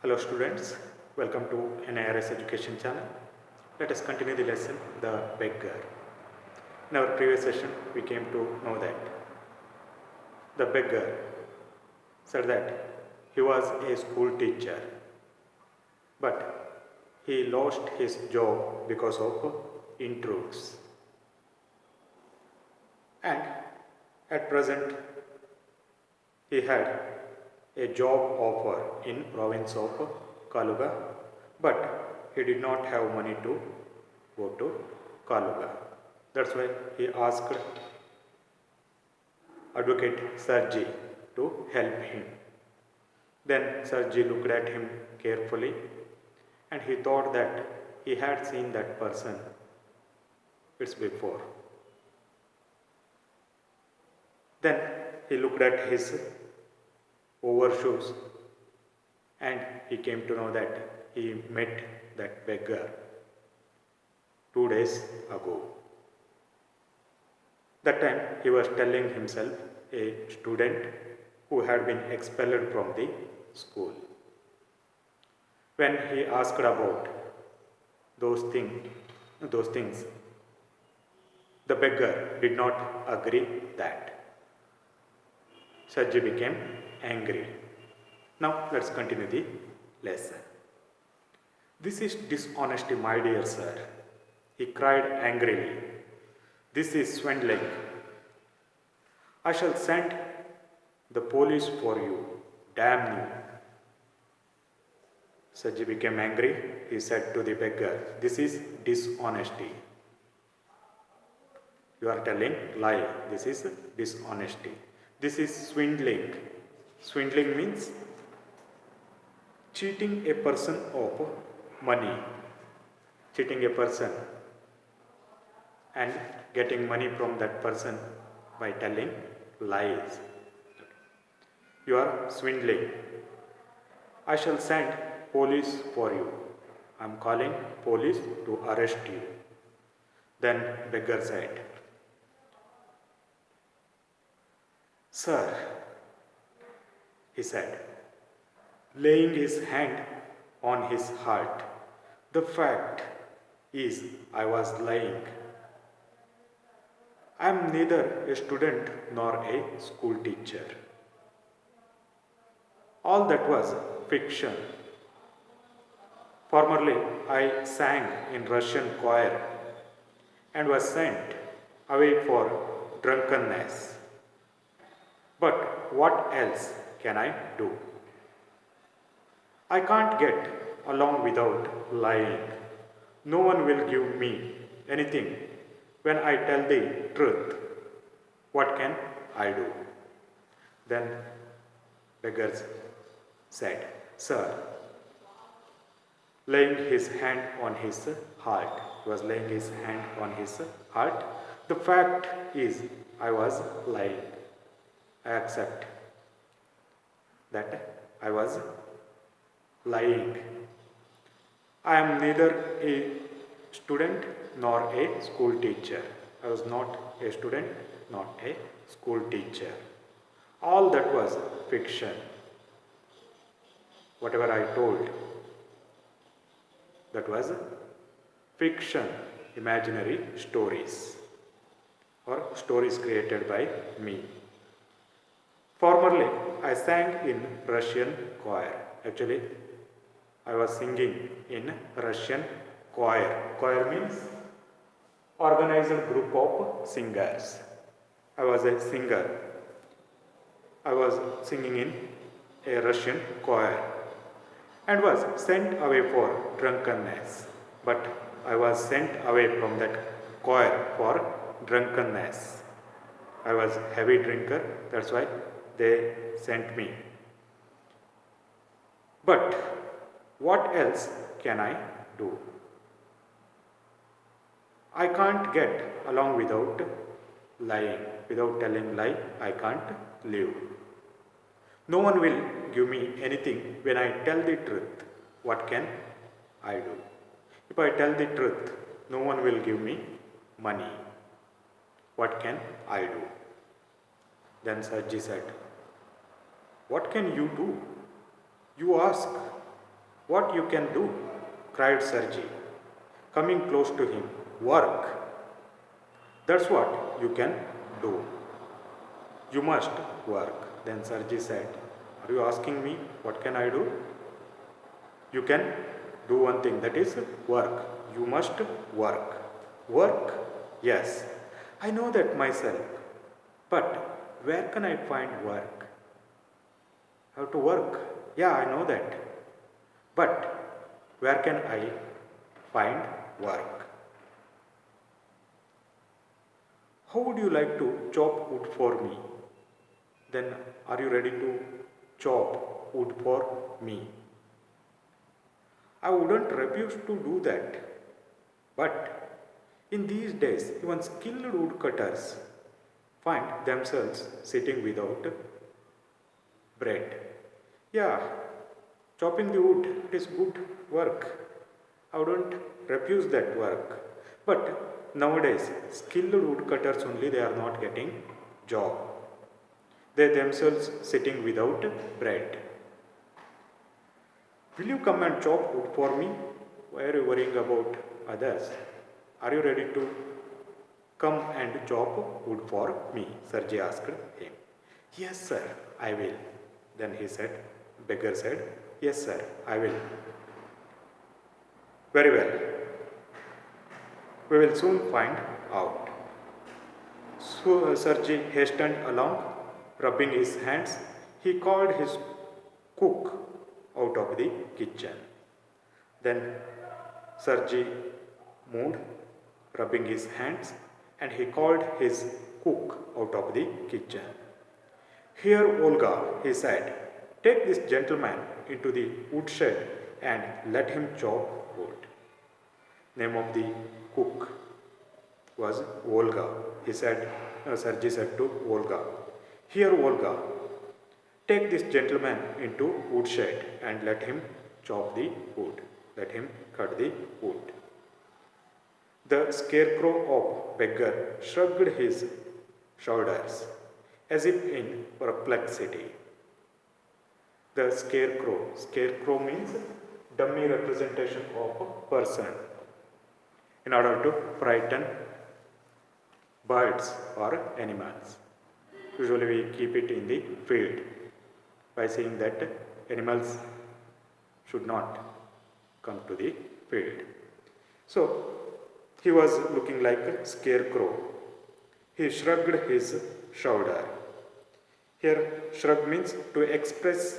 Hello students, welcome to NIRS Education channel. Let us continue the lesson, The Beggar. In our previous session, we came to know that the beggar said that he was a school teacher, but he lost his job because of intrudes. And at present, he had a job offer in province of Kaluga, but he did not have money to go to Kaluga. That's why he asked Advocate Sarji to help him. Then Sarji looked at him carefully and he thought that he had seen that person it's before. Then he looked at his overshoes and he came to know that he met that beggar 2 days ago. That time he was telling himself a student who had been expelled from the school. When he asked about those things, the beggar did not agree that. Sarji became angry. Now let's continue the lesson. This is dishonesty, my dear sir, he cried angrily. This is swindling. I shall send the police for you. Damn you. Sarji became angry. He said to the beggar, this is dishonesty. You are telling lie. This is dishonesty. This is swindling. Swindling means cheating a person of money. Cheating a person and getting money from that person by telling lies. You are swindling. I shall send police for you. I am calling police to arrest you. Then beggar said, Sir, he said, laying his hand on his heart, the fact is I was lying. I am neither a student nor a school teacher. All that was fiction. Formerly, I sang in Russian choir and was sent away for drunkenness. But what else can I do? I can't get along without lying. No one will give me anything when I tell the truth. What can I do? Then beggar said, Sir, laying his hand on his heart. He was laying his hand on his heart. The fact is, I was lying. I accept that I was lying. I am neither a student nor a school teacher. I was not a student, not a school teacher. All that was fiction. Whatever I told, that was fiction, imaginary stories or stories created by me. Formerly, I sang in Russian choir. Actually, I was singing in Russian choir. Choir means organized group of singers. I was a singer. I was singing in a Russian choir and was sent away for drunkenness. But I was sent away from that choir for drunkenness. I was a heavy drinker, that's why they sent me. But what else can I do? I can't get along without lying. Without telling lie, I can't live. No one will give me anything when I tell the truth. What can I do? If I tell the truth, no one will give me money. What can I do? Then Sarji said, what can you do? You ask. What you can do? Cried Sergey, coming close to him. Work. That's what you can do. You must work. Then Sergey said, are you asking me what can I do? You can do one thing, that is work. You must work. Work? Yes. I know that myself. But where can I find work? I have to work. Yeah, I know that. But where can I find work? How would you like to chop wood for me? Then are you ready to chop wood for me? I wouldn't refuse to do that. But in these days, even skilled woodcutters find themselves sitting without bread. Yeah, chopping the wood, it is good work. I wouldn't refuse that work. But nowadays, skilled woodcutters only, they are not getting job. They themselves sitting without bread. Will you come and chop wood for me? Why are you worrying about others? Are you ready to come and chop wood for me? Sergey asked him. Yes, sir, I will. Then beggar said, yes, sir, I will. Very well. We will soon find out. So Sergey hastened along, rubbing his hands. He called his cook out of the kitchen. Then Sergey moved, rubbing his hands, and he called his cook out of the kitchen. Here, Olga, he said, take this gentleman into the woodshed and let him chop wood. Name of the cook was Olga. Sergey said to Olga, here, Olga, take this gentleman into woodshed and let him chop the wood. Let him cut the wood. The scarecrow of beggar shrugged his shoulders as if in perplexity. The scarecrow means dummy representation of a person in order to frighten birds or animals. Usually we keep it in the field by saying that animals should not come to the field. So he was looking like a scarecrow. He shrugged his shoulder. Here, shrug means to express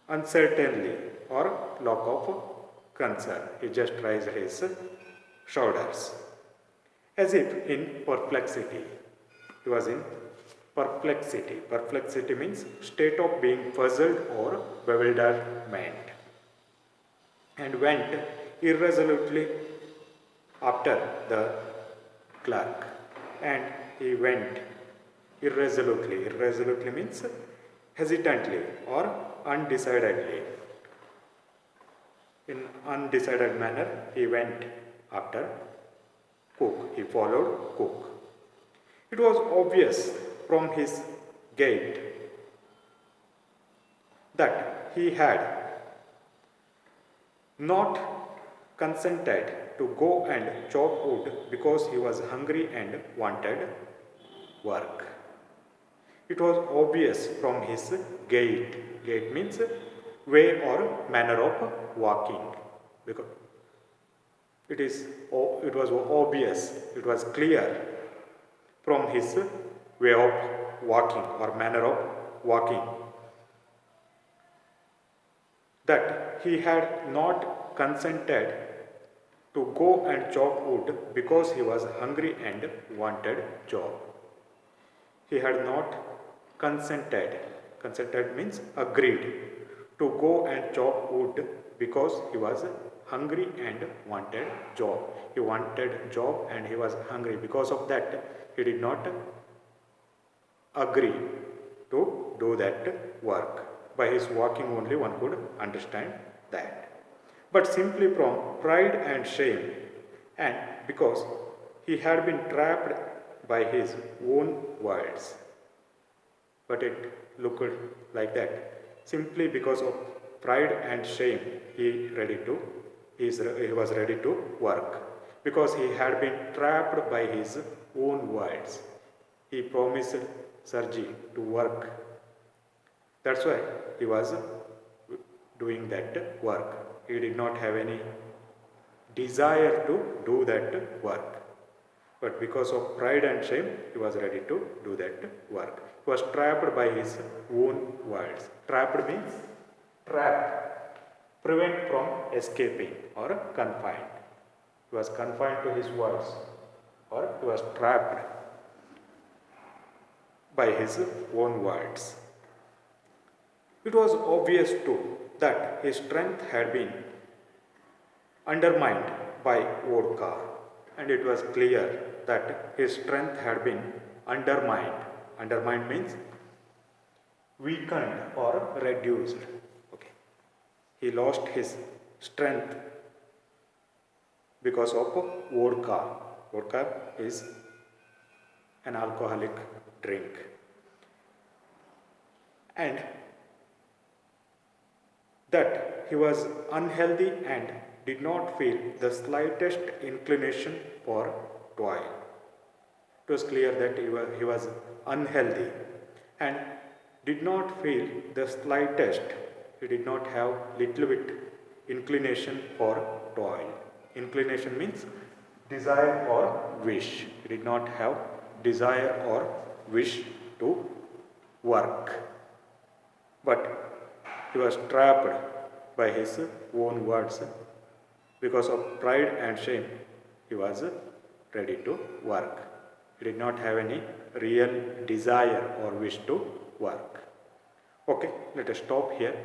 uncertainly or lack of concern. He just raised his shoulders as if in perplexity. He was in perplexity. Perplexity means state of being puzzled or bewilderment, and went irresolutely after the clerk. And he went irresolutely. Irresolutely means hesitantly or undecidedly. In undecided manner, he went after cook. He followed cook. It was obvious from his gait that he had not consented to go and chop wood because he was hungry and wanted work. It was obvious from his gait. Gait means way or manner of walking. Because it was obvious, it was clear from his way of walking or manner of walking that he had not consented to go and chop wood because he was hungry and wanted job. He had not consented. Consented means agreed to go and chop wood because he was hungry and wanted job. He wanted job and he was hungry. Because of that, he did not agree to do that work. By his walking only one could understand that. But simply from pride and shame, and because he had been trapped by his own words. But it looked like that. simply because of pride and shame, he was ready to work because he had been trapped by his own words. He promised Sergi to work. That's why he was doing that work. He did not have any desire to do that work. But because of pride and shame, he was ready to do that work. He was trapped by his own words. Trapped means trap, prevent from escaping or confined. He was confined to his words or he was trapped by his own words. It was obvious too that his strength had been undermined by vodka, and it was clear that his strength had been undermined. Undermined means weakened or reduced. Okay. He lost his strength because of vodka. Vodka is an alcoholic drink. And that he was unhealthy and did not feel the slightest inclination for toil. It was clear that he was unhealthy and did not feel the slightest. He did not have little bit inclination for toil. Inclination means desire or wish. He did not have desire or wish to work. But he was trapped by his own words. Because of pride and shame, he was ready to work. He did not have any real desire or wish to work. Okay, let us stop here.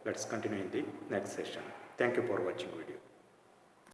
Let's continue in the next session. Thank you for watching video.